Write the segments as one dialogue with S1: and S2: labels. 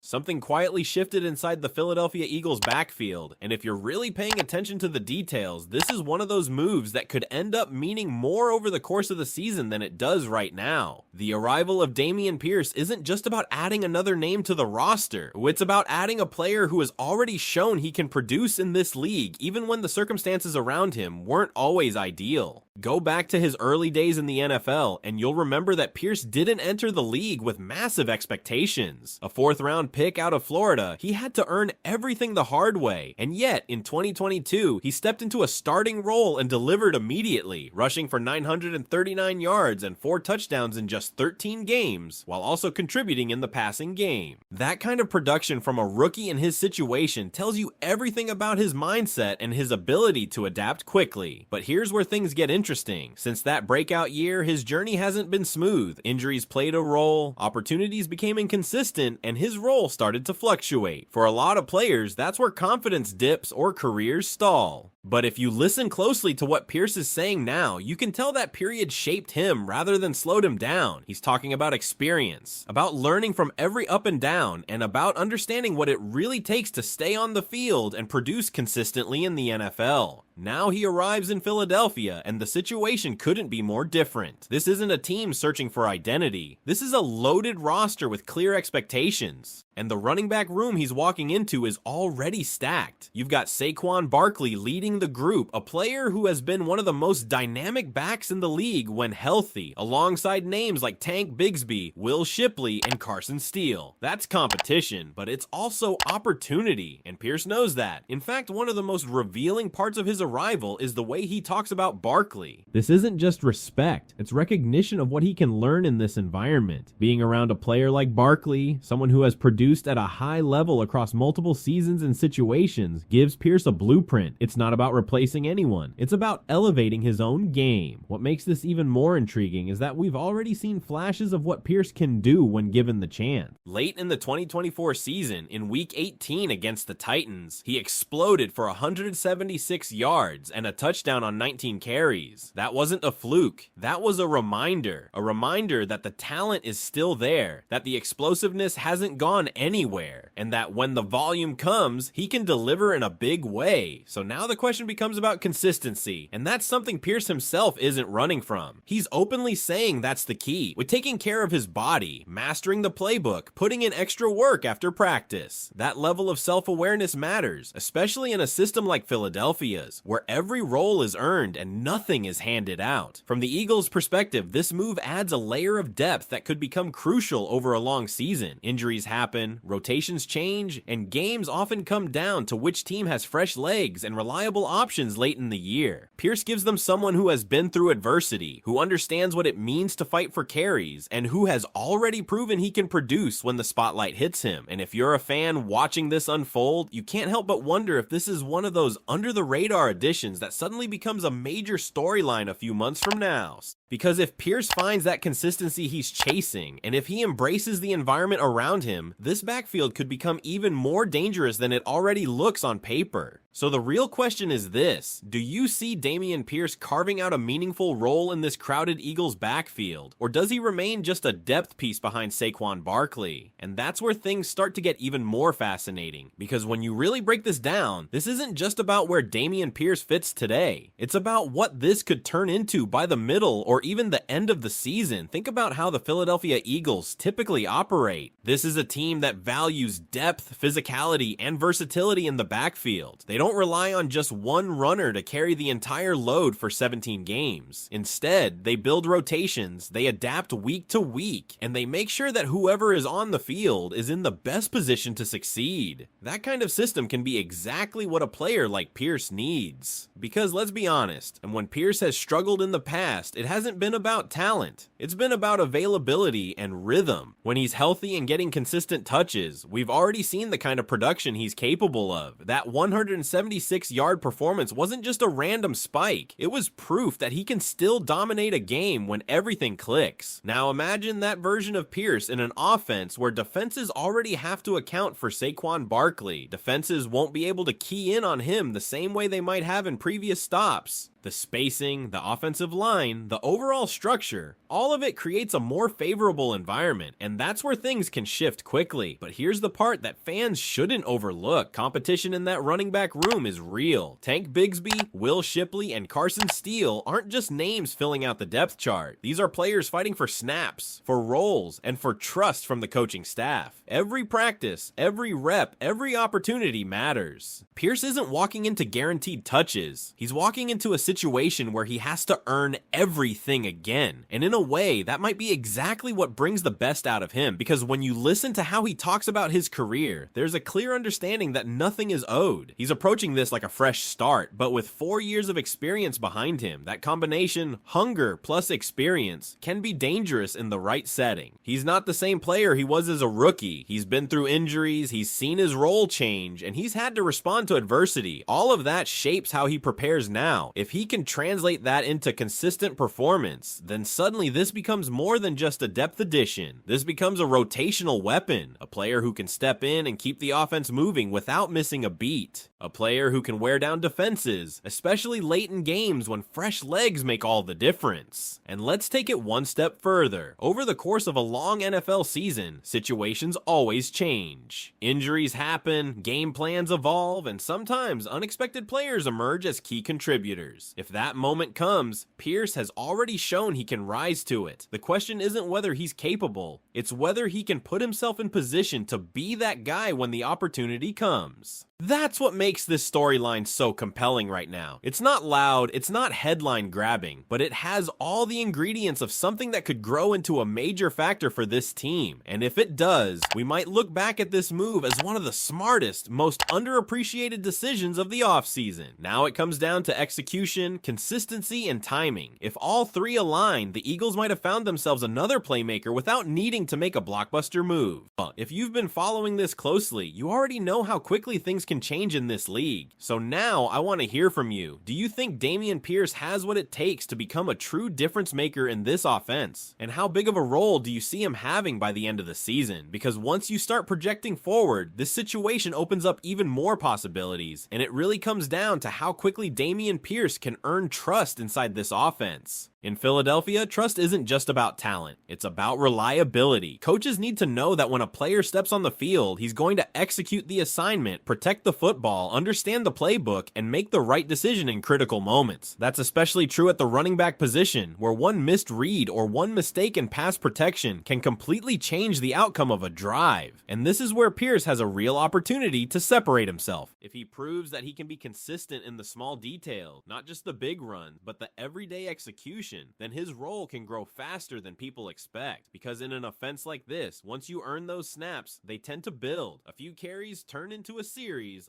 S1: Something quietly shifted inside the Philadelphia Eagles backfield, and if you're really paying attention to the details, this is one of those moves that could end up meaning more over the course of the season than it does right now. The arrival of Dameon Pierce isn't just about adding another name to the roster, it's about adding a player who has already shown he can produce in this league even when the circumstances around him weren't always ideal. Go back to his early days in the NFL, and you'll remember that Pierce didn't enter the league with massive expectations. A fourth-round pick out of Florida, he had to earn everything the hard way, and yet, in 2022, he stepped into a starting role and delivered immediately, rushing for 939 yards and 4 touchdowns in just 13 games, while also contributing in the passing game. That kind of production from a rookie in his situation tells you everything about his mindset and his ability to adapt quickly. But here's where things get interesting. Since that breakout year, his journey hasn't been smooth. Injuries played a role, opportunities became inconsistent, and his role started to fluctuate. For a lot of players, that's where confidence dips or careers stall. But if you listen closely to what Pierce is saying now, you can tell that period shaped him rather than slowed him down. He's talking about experience, about learning from every up and down, and about understanding what it really takes to stay on the field and produce consistently in the NFL. Now he arrives in Philadelphia, and the situation couldn't be more different. This isn't a team searching for identity. This is a loaded roster with clear expectations. And the running back room he's walking into is already stacked. You've got Saquon Barkley leading the group, a player who has been one of the most dynamic backs in the league when healthy, alongside names like Tank Bigsby, Will Shipley, and Carson Steele. That's competition, but it's also opportunity, and Pierce knows that. In fact, one of the most revealing parts of his arrival is the way he talks about Barkley. This isn't just respect, it's recognition of what he can learn in this environment. Being around a player like Barkley, someone who has produced at a high level across multiple seasons and situations, gives Pierce a blueprint. It's not about replacing anyone, it's about elevating his own game. What makes this even more intriguing is that we've already seen flashes of what Pierce can do when given the chance. Late in the 2024 season, in Week 18 against the Titans, he exploded for 176 yards and a touchdown on 19 carries. That wasn't a fluke, that was a reminder that the talent is still there, that the explosiveness hasn't gone anywhere, and that when the volume comes, he can deliver in a big way. So now the question becomes about consistency, and that's something Pierce himself isn't running from. He's openly saying that's the key, with taking care of his body, mastering the playbook, putting in extra work after practice. That level of self-awareness matters, especially in a system like Philadelphia's, where every role is earned and nothing is handed out. From the Eagles' perspective, this move adds a layer of depth that could become crucial over a long season. Injuries happen, rotations change, and games often come down to which team has fresh legs and reliable options late in the year. Pierce gives them someone who has been through adversity, who understands what it means to fight for carries, and who has already proven he can produce when the spotlight hits him. And if you're a fan watching this unfold, you can't help but wonder if this is one of those under-the-radar additions that suddenly becomes a major storyline a few months from now. Because if Pierce finds that consistency he's chasing, and if he embraces the environment around him, this backfield could become even more dangerous than it already looks on paper. So the real question is this: do you see Dameon Pierce carving out a meaningful role in this crowded Eagles backfield, or does he remain just a depth piece behind Saquon Barkley? And that's where things start to get even more fascinating, because when you really break this down, this isn't just about where Dameon Pierce fits today. It's about what this could turn into by the middle or even the end of the season. Think about how the Philadelphia Eagles typically operate. This is a team that values depth, physicality, and versatility in the backfield. They don't rely on just one runner to carry the entire load for 17 games. Instead, they build rotations, they adapt week to week, and they make sure that whoever is on the field is in the best position to succeed. That kind of system can be exactly what a player like Pierce needs. Because let's be honest, and when Pierce has struggled in the past, it hasn't been about talent. It's been about availability and rhythm. When he's healthy and getting consistent touches, we've already seen the kind of production he's capable of. That 176-yard performance wasn't just a random spike. It was proof that he can still dominate a game when everything clicks. Now imagine that version of Pierce in an offense where defenses already have to account for Saquon Barkley. Defenses won't be able to key in on him the same way they might have in previous stops. The spacing, the offensive line, the overall structure, all of it creates a more favorable environment, and that's where things can shift quickly. But here's the part that fans shouldn't overlook. Competition in that running back room is real. Tank Bigsby, Will Shipley, and Carson Steele aren't just names filling out the depth chart. These are players fighting for snaps, for roles, and for trust from the coaching staff. Every practice, every rep, every opportunity matters. Pierce isn't walking into guaranteed touches. He's walking into a situation where he has to earn everything again. And in a way, that might be exactly what brings the best out of him, because when you listen to how he talks about his career, there's a clear understanding that nothing is owed. He's approaching this like a fresh start, but with 4 years of experience behind him, that combination, hunger plus experience, can be dangerous in the right setting. He's not the same player he was as a rookie. He's been through injuries, he's seen his role change, and he's had to respond to adversity. All of that shapes how he prepares now. If he can translate that into consistent performance, then suddenly this becomes more than just a depth addition. This becomes a rotational weapon, a player who can step in and keep the offense moving without missing a beat. A player who can wear down defenses, especially late in games when fresh legs make all the difference. And let's take it one step further. Over the course of a long NFL season, situations always change. Injuries happen, game plans evolve, and sometimes unexpected players emerge as key contributors. If that moment comes, Pierce has already shown he can rise to it. The question isn't whether he's capable, it's whether he can put himself in position to be that guy when the opportunity comes. That's what makes this storyline so compelling right now. It's not loud, it's not headline grabbing, but it has all the ingredients of something that could grow into a major factor for this team. And if it does, we might look back at this move as one of the smartest, most underappreciated decisions of the offseason. Now it comes down to execution, consistency, and timing. If all three align, the Eagles might have found themselves another playmaker without needing to make a blockbuster move. If you've been following this closely, you already know how quickly things can change in this league. So now I want to hear from you. Do you think Dameon Pierce has what it takes to become a true difference maker in this offense? And how big of a role do you see him having by the end of the season? Because once you start projecting forward, this situation opens up even more possibilities, and it really comes down to how quickly Dameon Pierce can earn trust inside this offense. In Philadelphia, trust isn't just about talent, it's about reliability. Coaches need to know that when a player steps on the field, he's going to execute the assignment, protect the football, understand the playbook, and make the right decision in critical moments. That's especially true at the running back position, where one missed read or one mistake in pass protection can completely change the outcome of a drive. And this is where Pierce has a real opportunity to separate himself. If he proves that he can be consistent in the small details, not just the big runs, but the everyday execution, then his role can grow faster than people expect. Because in an offense like this, once you earn those snaps, they tend to build. A few carries turn into a series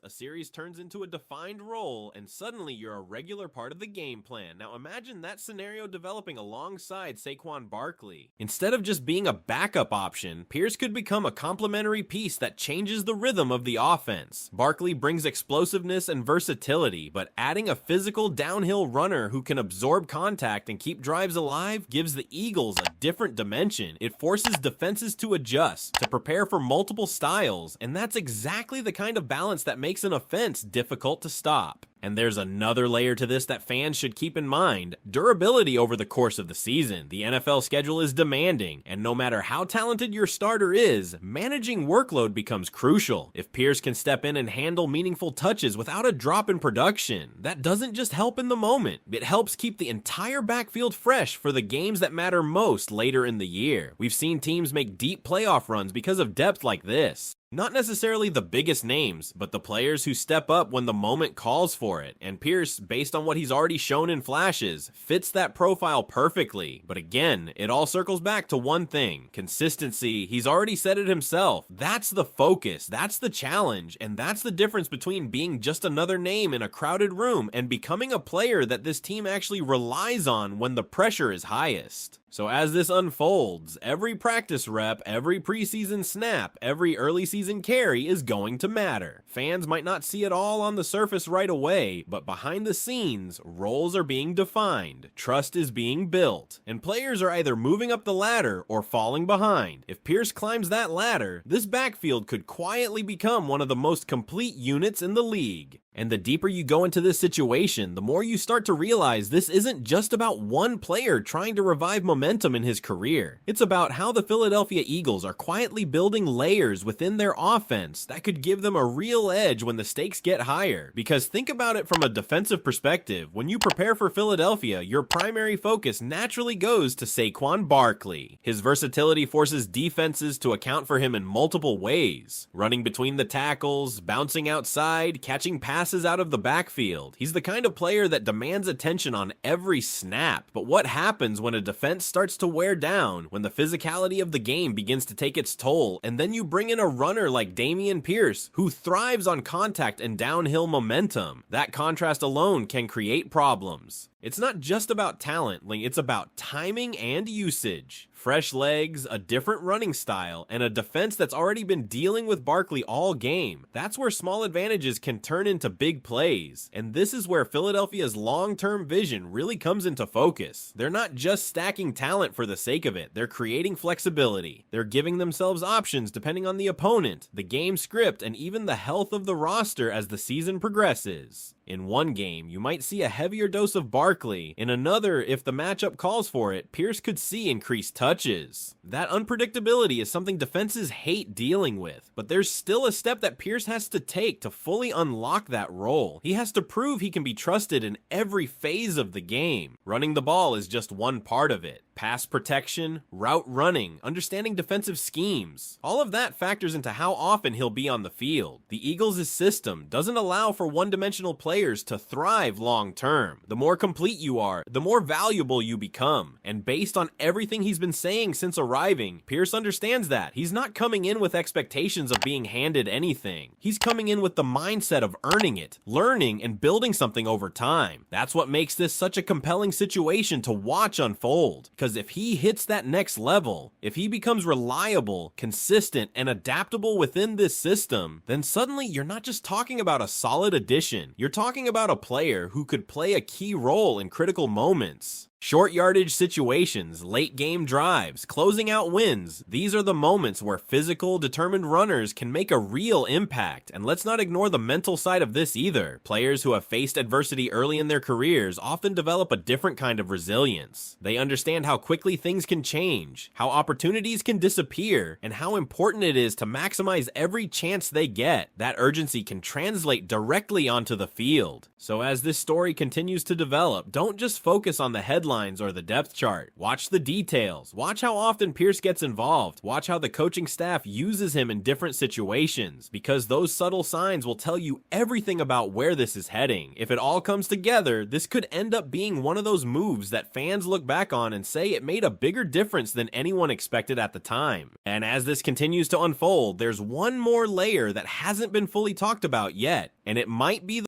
S1: turns into a defined role, and suddenly you're a regular part of the game plan. Now imagine that scenario developing alongside Saquon Barkley. Instead of just being a backup option, Pierce could become a complementary piece that changes the rhythm of the offense. Barkley brings explosiveness and versatility, but adding a physical downhill runner who can absorb contact and keep drives alive gives the Eagles a different dimension. It forces defenses to adjust, to prepare for multiple styles, and that's exactly the kind of balance that makes an offense difficult to stop. And there's another layer to this that fans should keep in mind: durability over the course of the season. The NFL schedule is demanding, and no matter how talented your starter is, managing workload becomes crucial. If Pierce can step in and handle meaningful touches without a drop in production, that doesn't just help in the moment, it helps keep the entire backfield fresh for the games that matter most later in the year. We've seen teams make deep playoff runs because of depth like this. Not necessarily the biggest names, but the players who step up when the moment calls for it. And Pierce, based on what he's already shown in flashes, fits that profile perfectly. But again, it all circles back to one thing: consistency. He's already said it himself. That's the focus, that's the challenge, and that's the difference between being just another name in a crowded room and becoming a player that this team actually relies on when the pressure is highest. So as this unfolds, every practice rep, every preseason snap, every early season carry is going to matter. Fans might not see it all on the surface right away, but behind the scenes, roles are being defined, trust is being built, and players are either moving up the ladder or falling behind. If Pierce climbs that ladder, this backfield could quietly become one of the most complete units in the league. And the deeper you go into this situation, the more you start to realize this isn't just about one player trying to revive momentum in his career. It's about how the Philadelphia Eagles are quietly building layers within their offense that could give them a real edge when the stakes get higher. Because think about it from a defensive perspective, when you prepare for Philadelphia, your primary focus naturally goes to Saquon Barkley. His versatility forces defenses to account for him in multiple ways. Running between the tackles, bouncing outside, catching passes out of the backfield. He's the kind of player that demands attention on every snap. But what happens when a defense starts to wear down, when the physicality of the game begins to take its toll, and then you bring in a runner like Dameon Pierce, who thrives on contact and downhill momentum? That contrast alone can create problems. It's not just about talent, it's about timing and usage. Fresh legs, a different running style, and a defense that's already been dealing with Barkley all game. That's where small advantages can turn into big plays. And this is where Philadelphia's long-term vision really comes into focus. They're not just stacking talent for the sake of it. They're creating flexibility. They're giving themselves options depending on the opponent, the game script, and even the health of the roster as the season progresses. In one game, you might see a heavier dose of Barkley. In another, if the matchup calls for it, Pierce could see increased touches. That unpredictability is something defenses hate dealing with, but there's still a step that Pierce has to take to fully unlock that role. He has to prove he can be trusted in every phase of the game. Running the ball is just one part of it. Pass protection, route running, understanding defensive schemes. All of that factors into how often he'll be on the field. The Eagles' system doesn't allow for one-dimensional players to thrive long-term. The more complete you are, the more valuable you become. And based on everything he's been saying since arriving, Pierce understands that. He's not coming in with expectations of being handed anything. He's coming in with the mindset of earning it, learning, and building something over time. That's what makes this such a compelling situation to watch unfold. Because if he hits that next level, if he becomes reliable, consistent, and adaptable within this system, then suddenly you're not just talking about a solid addition. You're talking about a player who could play a key role in critical moments. Short yardage situations, late game drives, closing out wins. These are the moments where physical, determined runners can make a real impact. And let's not ignore the mental side of this either. Players who have faced adversity early in their careers often develop a different kind of resilience. They understand how quickly things can change, how opportunities can disappear, and how important it is to maximize every chance they get. That urgency can translate directly onto the field. So as this story continues to develop, don't just focus on the headlines or the depth chart. Watch the details. Watch how often Pierce gets involved. Watch how the coaching staff uses him in different situations, because those subtle signs will tell you everything about where this is heading. If it all comes together, this could end up being one of those moves that fans look back on and say it made a bigger difference than anyone expected at the time. And as this continues to unfold, there's one more layer that hasn't been fully talked about yet, and it might be